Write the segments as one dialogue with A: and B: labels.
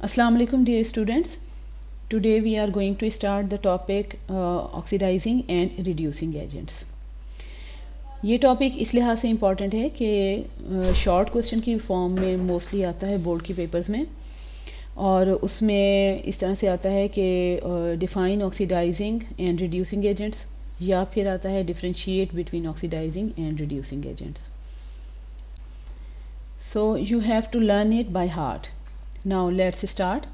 A: Assalamu alaikum dear students. Today we are going to start the topic oxidizing and reducing agents. ये topic इस लिहाज से important है कि शॉर्ट क्वेश्चन की फॉर्म में मोस्टली आता है बोर्ड के पेपर्स में, और उसमें इस तरह से आता है कि define oxidising and reducing agents, या फिर आता है differentiate between oxidising and reducing agents. So you have to learn it by heart. Now let's start.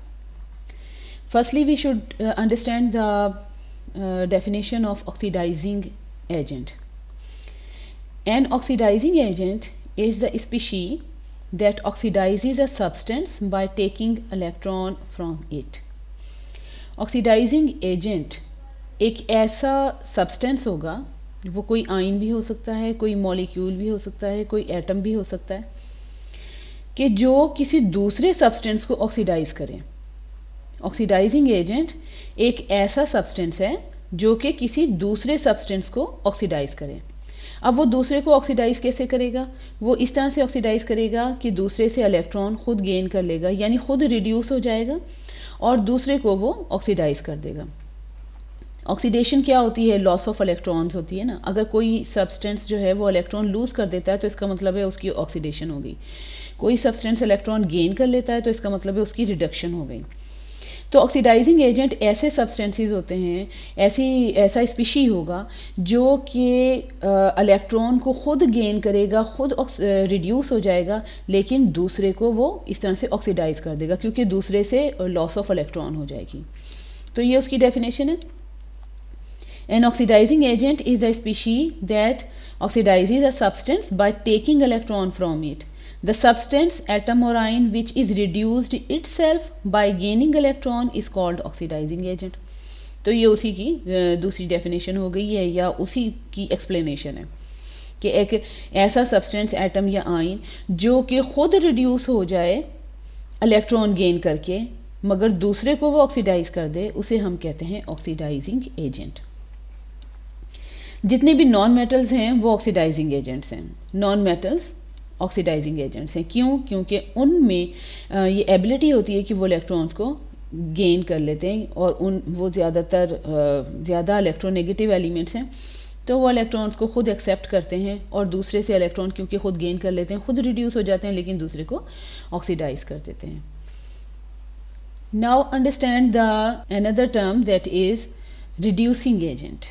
A: Firstly, we should understand the definition of oxidizing agent. An oxidizing agent is the species that oxidizes a substance by taking electron from it. Oxidizing agent एक ऐसा substance होगा, वो कोई ion भी हो सकता है, कोई मॉलिक्यूल भी हो सकता है, कोई एटम भी हो सकता है, कि जो किसी दूसरे सब्सटेंस को ऑक्सीडाइज करें. ऑक्सीडाइजिंग एजेंट एक ऐसा सब्सटेंस है जो कि किसी दूसरे सब्सटेंस को ऑक्सीडाइज करे. अब वो दूसरे को ऑक्सीडाइज कैसे करेगा? वो इस तरह से ऑक्सीडाइज करेगा कि दूसरे से इलेक्ट्रॉन खुद गेन कर लेगा, यानी खुद रिड्यूस हो जाएगा और दूसरे को वो ऑक्सीडाइज कर देगा. ऑक्सीडेशन क्या होती है? लॉस ऑफ इलेक्ट्रॉन्स होती है ना. अगर कोई सब्सटेंस जो है वो इलेक्ट्रॉन लूज कर देता है तो इसका मतलब है उसकी ऑक्सीडेशन हो गई. कोई सब्सटेंस इलेक्ट्रॉन गेन कर लेता है तो इसका मतलब है उसकी रिडक्शन हो गई. तो ऑक्सीडाइजिंग एजेंट ऐसे सब्सटेंसेस होते हैं, ऐसा स्पीशी होगा जो कि इलेक्ट्रॉन को खुद गेन करेगा, खुद रिड्यूस हो जाएगा, लेकिन दूसरे को वो इस तरह से ऑक्सीडाइज कर देगा क्योंकि दूसरे से लॉस ऑफ इलेक्ट्रॉन हो जाएगी. तो ये उसकी डेफिनेशन है. An oxidizing agent is the species that oxidizes a substance by taking electron from it. The substance, atom or ion which is reduced itself by gaining electron is called oxidizing agent. तो ये उसी की दूसरी definition हो गई है, या उसी की एक्सप्लेनेशन है कि एक ऐसा सब्सटेंस, एटम या आयन जो कि खुद रिड्यूस हो जाए इलेक्ट्रॉन गेन करके, मगर दूसरे को वो ऑक्सीडाइज कर दे, उसे हम कहते हैं ऑक्सीडाइजिंग एजेंट. जितने भी नॉन मेटल्स हैं वो ऑक्सीडाइजिंग एजेंट्स हैं. नॉन मेटल्स ऑक्सीडाइजिंग एजेंट्स हैं. क्यों? क्योंकि उनमें ये एबिलिटी होती है कि वो इलेक्ट्रॉन्स को गेन कर लेते हैं, और वो ज़्यादा इलेक्ट्रोनेगेटिव एलिमेंट्स हैं, तो वो इलेक्ट्रॉन्स को खुद एक्सेप्ट करते हैं, और दूसरे से इलेक्ट्रॉन क्योंकि खुद गेन कर लेते हैं, खुद रिड्यूस हो जाते हैं, लेकिन दूसरे को ऑक्सीडाइज कर देते हैं. Now understand the another term that is reducing agent.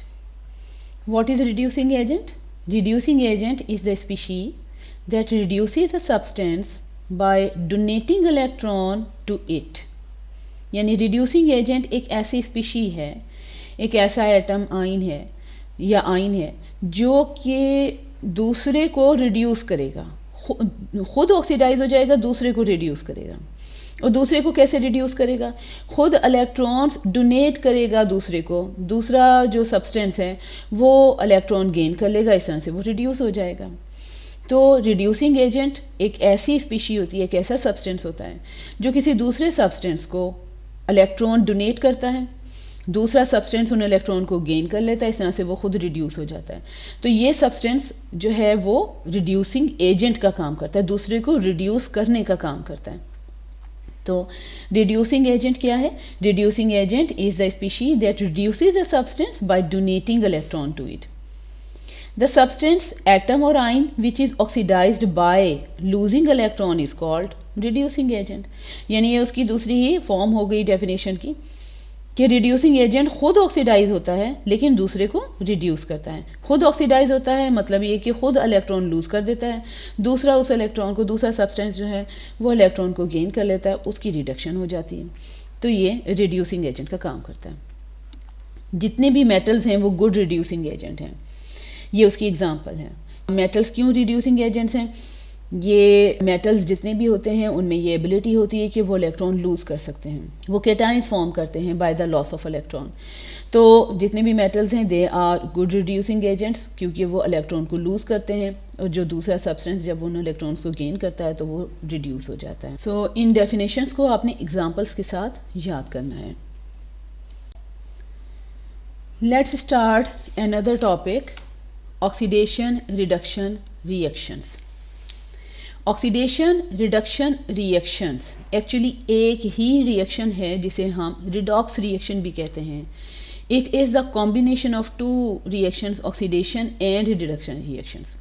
A: What is reducing agent? Reducing agent is the species that reduces a substance by donating electron to it. यानी reducing agent एक ऐसी species है, एक ऐसा atom ion है या ion है जो कि दूसरे को रिड्यूस करेगा, खुद ऑक्सीडाइज हो जाएगा, दूसरे को रिड्यूस करेगा. और दूसरे को कैसे रिड्यूस करेगा? खुद इलेक्ट्रॉन्स डोनेट करेगा दूसरे को, दूसरा जो सब्सटेंस है वो इलेक्ट्रॉन गेन कर लेगा, इस तरह से वो रिड्यूस हो जाएगा. तो रिड्यूसिंग एजेंट एक ऐसी स्पीशी होती है, एक ऐसा सब्सटेंस होता है जो किसी दूसरे सब्सटेंस को इलेक्ट्रॉन डोनेट करता है, दूसरा सब्सटेंस उन इलेक्ट्रॉन को गेन कर लेता है, इस तरह से वो खुद रिड्यूस हो जाता है. तो ये सब्सटेंस जो है वो रिड्यूसिंग एजेंट का काम करता है, दूसरे को रिड्यूस करने का काम करता है. तो रिड्यूसिंग एजेंट क्या है? Reducing agent is the species that reduces a substance by donating electron to it. The substance, atom or ion which is oxidized by losing electron is called reducing agent. यानी ये उसकी दूसरी ही form हो गई definition की कि reducing agent खुद oxidise होता है लेकिन दूसरे को रिड्यूस करता है. खुद ऑक्सीडाइज होता है मतलब ये कि खुद इलेक्ट्रॉन लूज कर देता है, दूसरा उस इलेक्ट्रॉन को, दूसरा सब्सटेंस जो है वो इलेक्ट्रॉन को गेन कर लेता है, उसकी रिडक्शन हो जाती है. तो ये रिड्यूसिंग एजेंट का काम करता है. जितने भी मेटल्स हैं वो गुड रिड्यूसिंग एजेंट हैं. ये उसकी एग्जाम्पल है. मेटल्स क्यों रिड्यूसिंग एजेंट्स हैं? ये मेटल्स जितने भी होते हैं उनमें ये एबिलिटी होती है कि वो इलेक्ट्रॉन लूज़ कर सकते हैं, वो केटाइंस फॉर्म करते हैं by the loss of electron. तो जितने भी मेटल्स हैं they are good reducing agents क्योंकि वो इलेक्ट्रॉन को लूज़ करते हैं, और जो दूसरा सब्सटेंस जब उन इलेक्ट्रॉन्स को गेन करता है तो वो रिड्यूस हो जाता है. सो इन डेफिनेशंस को आपने एग्जांपल्स के साथ याद करना है. Let's start another topic, oxidation, reduction, reactions. Oxidation reduction reactions actually एक ही रिएक्शन है जिसे हम रिडॉक्स रिएक्शन भी कहते हैं. It is the combination of two reactions, oxidation and reduction reactions.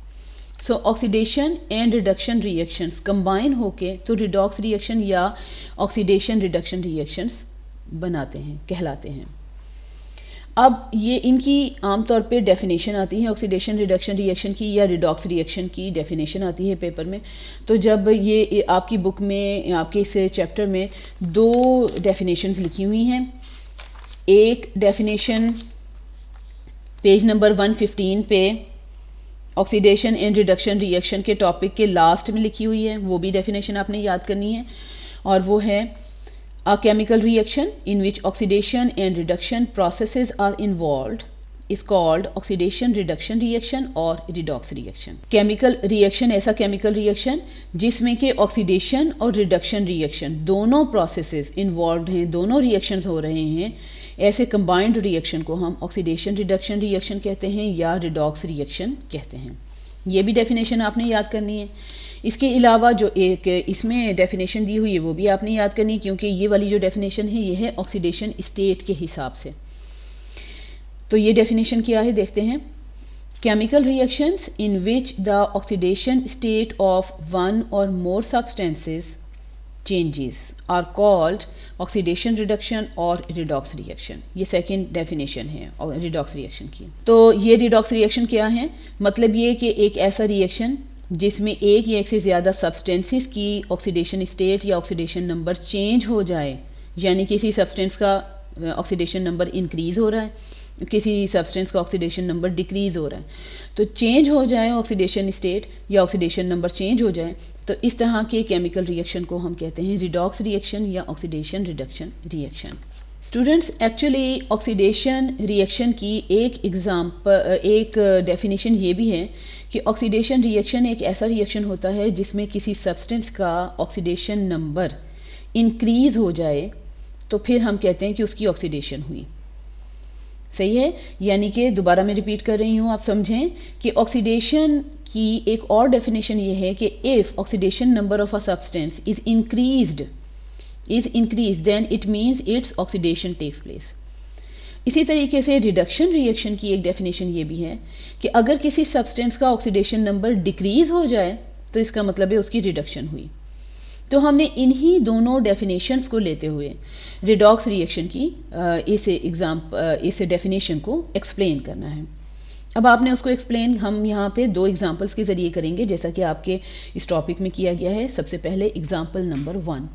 A: So oxidation and reduction reactions combine होके तो redox reaction या ऑक्सीडेशन रिडक्शन रिएक्शंस बनाते हैं, कहलाते हैं. अब ये इनकी आमतौर पे डेफिनेशन आती है ऑक्सीडेशन रिडक्शन रिएक्शन की या रिडॉक्स रिएक्शन की डेफिनेशन आती है पेपर में. तो जब ये आपकी बुक में, आपके इस चैप्टर में दो डेफिनेशंस लिखी हुई हैं. एक डेफिनेशन पेज नंबर 115 पे ऑक्सीडेशन एंड रिडक्शन रिएक्शन के टॉपिक के लास्ट में लिखी हुई है, वो भी डेफिनेशन आपने याद करनी है. और वो है A chemical reaction in which oxidation and reduction processes are involved is called oxidation reduction reaction or redox reaction. Chemical reaction ऐसा chemical reaction जिसमें के oxidation और reduction reaction दोनों processes involved हैं, दोनों reactions हो रहे हैं, ऐसे combined reaction को हम oxidation reduction reaction कहते हैं या redox reaction कहते हैं. ये भी डेफिनेशन आपने याद करनी है. इसके अलावा जो एक इसमें डेफिनेशन दी हुई है वो भी आपने याद करनी है, क्योंकि ये वाली जो डेफिनेशन है ये है ऑक्सीडेशन स्टेट के हिसाब से. तो ये डेफिनेशन क्या है देखते हैं. Chemical reactions in which the oxidation state of one or more substances changes are called oxidation reduction or redox reaction. ये सेकंड डेफिनेशन है रिडॉक्स रिएक्शन की. तो ये रिडॉक्स रिएक्शन क्या है, मतलब ये कि एक ऐसा रिएक्शन जिसमें एक या एक से ज़्यादा सब्सटेंसेस की ऑक्सीडेशन स्टेट या ऑक्सीडेशन नंबर चेंज हो जाए, यानी किसी सब्सटेंस का ऑक्सीडेशन नंबर इंक्रीज़ हो रहा है, किसी सब्सटेंस का ऑक्सीडेशन नंबर डिक्रीज़ हो रहा है. तो चेंज हो जाए ऑक्सीडेशन स्टेट या ऑक्सीडेशन नंबर चेंज हो जाए, तो इस तरह के केमिकल रिएक्शन को हम कहते हैं रिडॉक्स रिएक्शन या oxidation reduction reaction. Students, actually oxidation reaction की एक डेफिनेशन ये भी है कि ऑक्सीडेशन रिएक्शन एक ऐसा रिएक्शन होता है जिसमें किसी सब्सटेंस का ऑक्सीडेशन नंबर इंक्रीज़ हो जाए तो फिर हम कहते हैं कि उसकी ऑक्सीडेशन हुई. सही है, यानी कि दोबारा मैं रिपीट कर रही हूँ, आप समझें कि ऑक्सीडेशन की एक और डेफिनेशन ये है कि if oxidation number of a substance is increased then it means its oxidation takes place. इसी तरीके से रिडक्शन रिएक्शन की एक डेफिनेशन ये भी है कि अगर किसी सब्सटेंस का ऑक्सीडेशन नंबर डिक्रीज़ हो जाए तो इसका मतलब है उसकी रिडक्शन हुई. तो हमने इन्हीं दोनों डेफिनेशंस को लेते हुए रिडॉक्स रिएक्शन की इस डेफिनेशन को एक्सप्लेन करना है. अब आपने उसको एक्सप्लेन हम यहाँ पे दो एग्जांपल्स के ज़रिए करेंगे, जैसा कि आपके इस टॉपिक में किया गया है. सबसे पहले example number 1.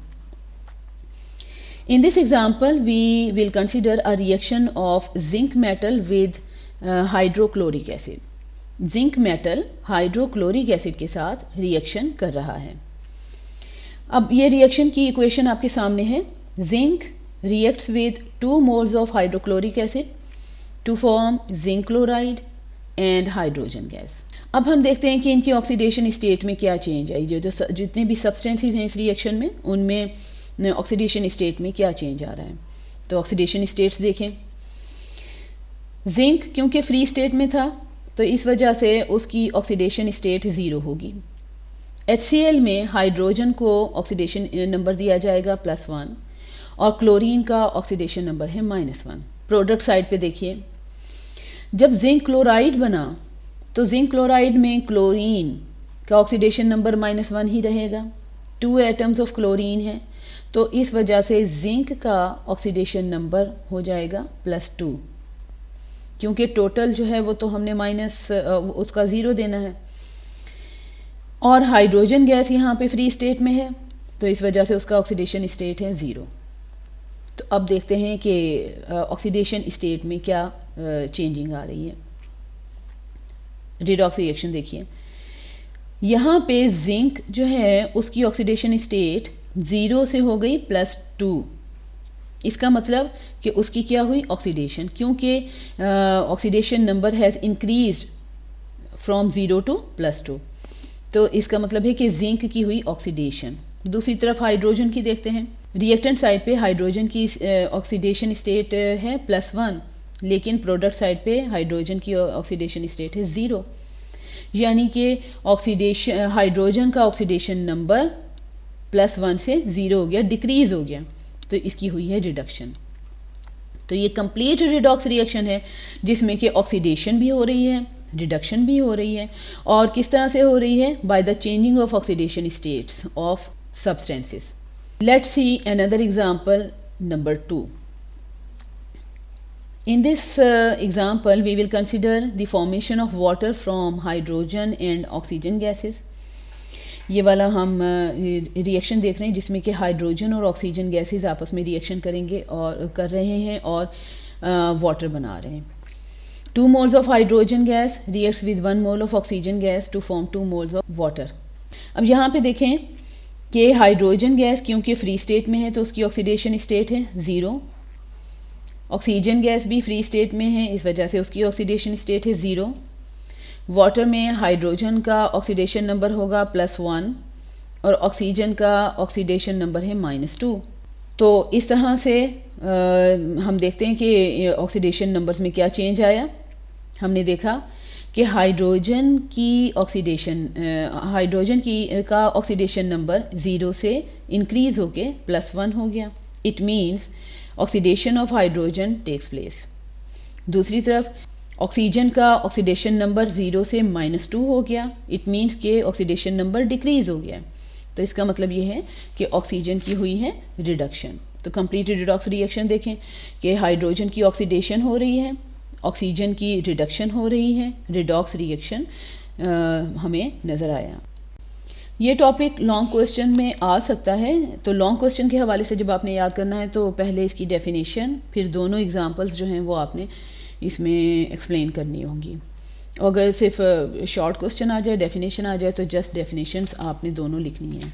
A: In this example, we will consider a reaction of zinc metal with hydrochloric acid. Zinc metal hydrochloric acid के साथ रिएक्शन कर रहा है. अब ये रिएक्शन की इक्वेशन आपके सामने है. Zinc reacts with 2 moles of hydrochloric acid to form zinc chloride and hydrogen gas. अब हम देखते हैं कि इनकी ऑक्सीडेशन स्टेट में क्या चेंज आई. जो जितने भी सब्सटेंसेस हैं इस रिएक्शन में, उनमें ऑक्सीडेशन स्टेट में क्या चेंज आ रहा है. तो ऑक्सीडेशन स्टेट्स देखें. जिंक क्योंकि फ्री स्टेट में था तो इस वजह से उसकी ऑक्सीडेशन स्टेट ज़ीरो होगी. HCl में हाइड्रोजन को ऑक्सीडेशन नंबर दिया जाएगा +1 और क्लोरीन का ऑक्सीडेशन नंबर है -1. प्रोडक्ट साइड पे देखिए, जब जिंक क्लोराइड बना तो जिंक क्लोराइड में क्लोरीन का ऑक्सीडेशन नंबर -1 ही रहेगा. 2 एटम्स ऑफ क्लोरीन है तो इस वजह से जिंक का ऑक्सीडेशन नंबर हो जाएगा +2, क्योंकि टोटल जो है वो तो हमने उसका 0 देना है. और हाइड्रोजन गैस यहाँ पे फ्री स्टेट में है तो इस वजह से उसका ऑक्सीडेशन स्टेट है 0. तो अब देखते हैं कि ऑक्सीडेशन स्टेट में क्या चेंजिंग आ रही है. रिडॉक्स रिएक्शन देखिए, यहाँ पे जिंक जो है उसकी ऑक्सीडेशन स्टेट 0 से हो गई +2. इसका मतलब कि उसकी क्या हुई ऑक्सीडेशन, क्योंकि oxidation number has increased from 0 to +2. तो इसका मतलब है कि जिंक की हुई ऑक्सीडेशन. दूसरी तरफ हाइड्रोजन की देखते हैं. रिएक्टेंट साइड पे हाइड्रोजन की ऑक्सीडेशन स्टेट है +1, लेकिन प्रोडक्ट साइड पे हाइड्रोजन की ऑक्सीडेशन स्टेट है 0, यानी कि ऑक्सीडेशन, हाइड्रोजन का ऑक्सीडेशन नंबर +1 से 0 हो गया, डिक्रीज हो गया, तो इसकी हुई है रिडक्शन। तो ये कंप्लीट रिडॉक्स रिएक्शन है जिसमें कि ऑक्सीडेशन भी हो रही है, रिडक्शन भी हो रही है, और किस तरह से हो रही है? By the changing of oxidation states of substances. Let's see another example, number 2. In this example, we will consider the formation of water from hydrogen and oxygen gases. ये वाला हम रिएक्शन देख रहे हैं जिसमें कि हाइड्रोजन और ऑक्सीजन गैसेस आपस में रिएक्शन करेंगे और कर रहे हैं और वाटर बना रहे हैं। 2 moles of hydrogen gas reacts with 1 mole of oxygen gas to form 2 moles of water. अब यहाँ पे देखें कि हाइड्रोजन गैस क्योंकि फ्री स्टेट में है तो उसकी ऑक्सीडेशन स्टेट है 0। ऑक्सीजन गैस भी फ्री स्टेट में है, इस वजह से उसकी ऑक्सीडेशन स्टेट है 0। वाटर में हाइड्रोजन का ऑक्सीडेशन नंबर होगा +1 और ऑक्सीजन का ऑक्सीडेशन नंबर है -2। तो इस तरह से हम देखते हैं कि ऑक्सीडेशन नंबर्स में क्या चेंज आया। हमने देखा कि हाइड्रोजन की का ऑक्सीडेशन नंबर 0 से इंक्रीज होके +1 हो गया। It means oxidation of hydrogen takes place. दूसरी तरफ ऑक्सीजन का ऑक्सीडेशन नंबर 0 से -2 हो गया। इट मीन्स कि ऑक्सीडेशन नंबर डिक्रीज हो गया। तो इसका मतलब ये है कि ऑक्सीजन की हुई है रिडक्शन। तो कंप्लीट रिडॉक्स रिएक्शन देखें कि हाइड्रोजन की ऑक्सीडेशन हो रही है, ऑक्सीजन की रिडक्शन हो रही है, रिडॉक्स रिएक्शन हमें नज़र आया। ये टॉपिक लॉन्ग क्वेश्चन में आ सकता है, तो लॉन्ग क्वेश्चन के हवाले से जब आपने याद करना है तो पहले इसकी डेफिनेशन, फिर दोनों एग्जांपल्स जो हैं वो आपने इसमें एक्सप्लेन करनी होंगी। अगर सिर्फ शॉर्ट क्वेश्चन आ जाए, डेफिनेशन आ जाए, तो जस्ट डेफिनेशंस आपने दोनों लिखनी है।